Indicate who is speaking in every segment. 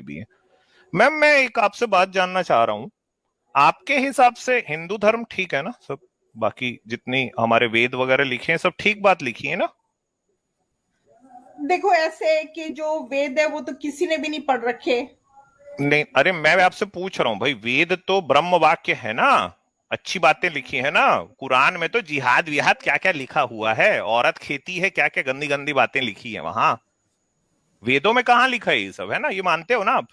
Speaker 1: भी है। मैम मैं एक आपसे बात जानना चाह रहा हूँ, आपके हिसाब से हिंदू धर्म ठीक है ना सब? बाकी जितनी हमारे वेद वगैरह लिखे हैं सब ठीक बात लिखी है ना?
Speaker 2: देखो ऐसे है कि जो वेद है वो तो किसी ने भी नहीं पढ़ रखे।
Speaker 1: नहीं, अरे मैं आपसे पूछ रहा हूँ भाई, वेद तो ब्रह्म वाक्य है ना, अच्छी बातें लिखी है ना। कुरान में तो जिहाद विहाद क्या क्या लिखा हुआ है, औरत खेती है, क्या क्या गंदी गंदी बातें लिखी है वहां। वेदों में कहाँ लिखा है ये सब, है ना? ये मानते हो ना आप?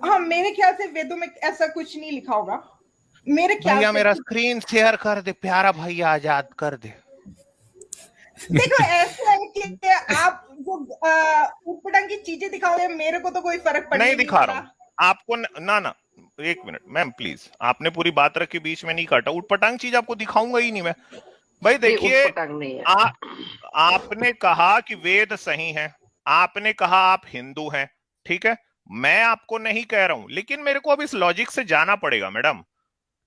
Speaker 2: हाँ, मेरे ख्याल से वेदों में ऐसा कुछ नहीं लिखा होगा, मेरे ख्याल
Speaker 1: भैया
Speaker 2: से।
Speaker 1: मेरा स्क्रीन शेयर कर दे, प्यारा भैया आजाद कर दे।
Speaker 2: देखो ऐसा है कि आप जो ऊटपटांग की चीजें दिखाओगे, मेरे को तो कोई फर्क
Speaker 1: नहीं
Speaker 2: पड़ने नहीं
Speaker 1: दिखा रहा
Speaker 2: वाला।
Speaker 1: हूँ आपको ना ना, एक मिनट मैम प्लीज, आपने पूरी बात रखी, बीच में नहीं काटा। उटपटांग चीज आपको दिखाऊंगा ही नहीं मैं। भाई
Speaker 3: नहीं,
Speaker 1: देखिए,
Speaker 3: उटपटांग नहीं है।
Speaker 1: आपने कहा कि वेद सही है, आपने कहा आप हिंदू हैं, ठीक है। मैं आपको नहीं कह रहा हूं, लेकिन मेरे को अब इस लॉजिक से जाना पड़ेगा मैडम,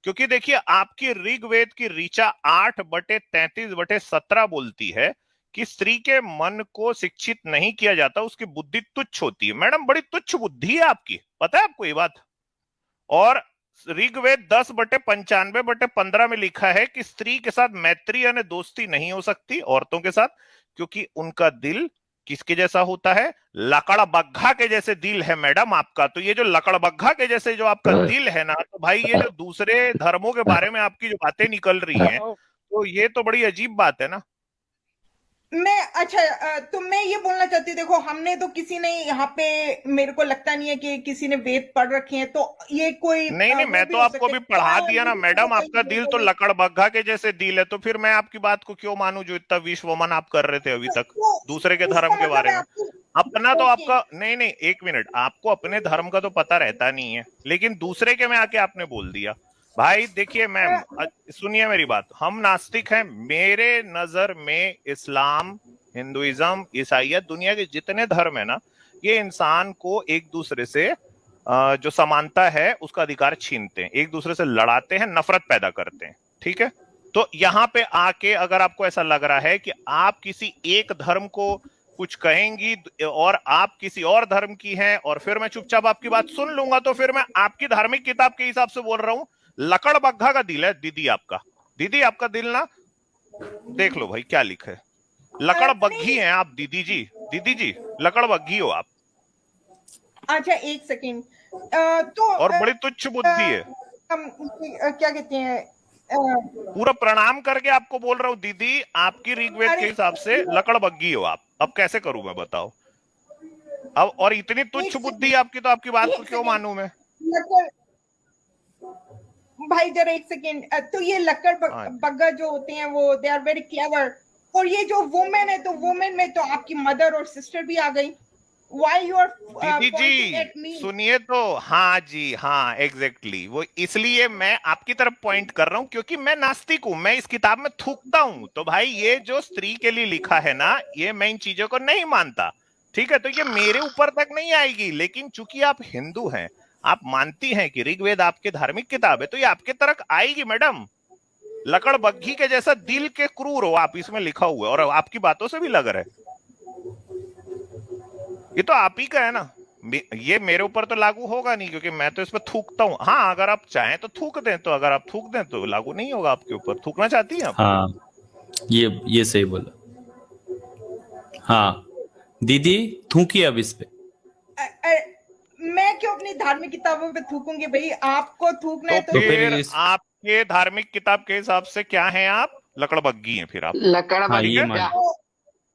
Speaker 1: क्योंकि देखिए आपकी ऋग्वेद की ऋचा 8/33/17 बोलती है कि स्त्री के मन को शिक्षित नहीं किया जाता, उसकी बुद्धि तुच्छ होती है। मैडम बड़ी तुच्छ बुद्धि है आपकी, पता है आपको ये बात? और ऋग्वेद 10/95/15 में लिखा है कि स्त्री के साथ मैत्री यानी दोस्ती नहीं हो सकती, औरतों के साथ, क्योंकि उनका दिल किसके जैसा होता है? लकड़ बग्घा के जैसे दिल है मैडम आपका। तो ये जो लकड़ बग्घा के जैसे जो आपका दिल है ना, तो भाई ये जो दूसरे धर्मों के बारे में आपकी जो बातें निकल रही हैं, तो ये तो बड़ी अजीब बात है ना।
Speaker 2: मैं अच्छा तो मैं ये बोलना चाहती हूँ, देखो हमने तो किसी ने यहाँ पे, मेरे को लगता नहीं है कि किसी ने वेद पढ़ रखे हैं, तो ये कोई
Speaker 1: नहीं नहीं,
Speaker 2: वो
Speaker 1: मैं
Speaker 2: भी
Speaker 1: तो
Speaker 2: हो
Speaker 1: आपको
Speaker 2: सकते
Speaker 1: अभी
Speaker 2: हैं,
Speaker 1: पढ़ा
Speaker 2: हाँ,
Speaker 1: दिया ना
Speaker 2: मुझे तो
Speaker 1: मैडम,
Speaker 2: पता ही
Speaker 1: आपका
Speaker 2: नहीं
Speaker 1: दिल तो
Speaker 2: वेदों में।
Speaker 1: लकड़ बग्घा के जैसे दिल है, तो फिर मैं आपकी बात को क्यों मानूं जो इतना विश्वमन आप कर रहे थे अभी तक
Speaker 2: तो
Speaker 1: दूसरे के धर्म
Speaker 2: इसका
Speaker 1: के
Speaker 2: मतलब
Speaker 1: बारे
Speaker 2: है
Speaker 1: में।
Speaker 2: आपको।
Speaker 1: अपना तो
Speaker 2: ओके।
Speaker 1: आपका नहीं नहीं, एक मिनट, आपको अपने धर्म का तो पता रहता नहीं है, लेकिन दूसरे के में आके आपने बोल दिया। भाई देखिए मैम, सुनिए मेरी बात, हम नास्तिक हैं। मेरे नजर में इस्लाम, हिंदुइज्म, ईसाइयत, दुनिया के जितने धर्म है ना, ये इंसान को एक दूसरे से जो समानता है उसका अधिकार छीनते हैं, एक दूसरे से लड़ाते हैं, नफरत पैदा करते हैं, ठीक है। तो यहाँ पे आके अगर आपको ऐसा लग रहा है कि आप किसी एक धर्म को कुछ कहेंगी और आप किसी और धर्म की हैं, और फिर मैं चुपचाप आपकी बात सुन लूंगा, तो फिर मैं आपकी धार्मिक किताब के हिसाब से बोल रहा हूं। लकड़ बग्घा का दिल है दीदी आपका, दीदी आपका दिल ना, देख लो भाई क्या लिखा है। लकड़
Speaker 2: नहीं
Speaker 1: बग्घी हैं आप दीदी जी, दीदी जी लकड़ बग्घी हो आप,
Speaker 2: अच्छा एक सेकेंड। तो
Speaker 1: और बड़ी तुच्छ बुद्धि है।
Speaker 2: हम क्या कहते हैं
Speaker 1: पूरा प्रणाम करके आपको बोल रहा हूँ दीदी, आपकी ऋग्वेद के
Speaker 2: अरे
Speaker 1: हिसाब से लकड़ बग्घी हो आप। अब कैसे करूं मैं बताओ? अब और इतनी तुच्छ
Speaker 2: एक
Speaker 1: बुद्धि
Speaker 2: सेकेंड,
Speaker 1: आपकी, तो आपकी बात को
Speaker 2: एक
Speaker 1: क्यों
Speaker 2: सेकेंड,
Speaker 1: मानूं मैं?
Speaker 2: लकड़, भाई जरा एक सेकेंड। तो ये लकड़
Speaker 1: हाँ
Speaker 2: बग्गा जो होते हैं वो दे आर वेरी क्लेवर, और ये जो वुमेन है, तो वुमेन में तो आपकी मदर और सिस्टर भी आ गई। व्हाई यू आर
Speaker 1: दीदी
Speaker 2: पॉइंटिंग
Speaker 1: जी
Speaker 2: एट मी?
Speaker 1: सुनिए तो, हाँ जी हाँ एग्जैक्टली, वो इसलिए मैं आपकी तरफ पॉइंट कर रहा हूं क्योंकि मैं नास्तिक हूं, मैं इस किताब में थूकता हूं। तो भाई ये जो स्त्री के लिए लिखा है ना, ये मैं इन चीजों को नहीं मानता, ठीक है। तो ये मेरे ऊपर तक नहीं आएगी, लेकिन चूंकि आप हिंदू हैं, आप मानती हैं कि ऋग्वेद आपके धार्मिक किताब है, तो ये आपके तक आएगी मैडम। लकड़ बग्घी के जैसा दिल के क्रूर हो आप, इसमें लिखा हुआ है, और आपकी बातों से भी लग रहा है। ये तो आप ही का है ना, ये मेरे ऊपर तो लागू होगा नहीं क्योंकि मैं तो इस पर थूकता हूँ। हाँ अगर आप चाहें तो थूक दें, तो अगर आप थूक दें तो लागू नहीं होगा आपके ऊपर। थूकना चाहती हैं आप?
Speaker 4: हाँ, ये सही बोला। हाँ दीदी, थूकिए अब इस पे।
Speaker 2: मैं क्यों अपनी धार्मिक किताबों पे थूकूंगी भाई? आपको थूकना
Speaker 1: तो
Speaker 2: है तो
Speaker 4: फिर
Speaker 1: फिर
Speaker 4: इस
Speaker 1: आपके धार्मिक किताब के हिसाब से क्या है? आप लकड़ बग्घी हैं फिर आप,
Speaker 3: लकड़
Speaker 4: हाँ
Speaker 1: ठीक
Speaker 4: ये
Speaker 1: है।
Speaker 4: मान
Speaker 2: तो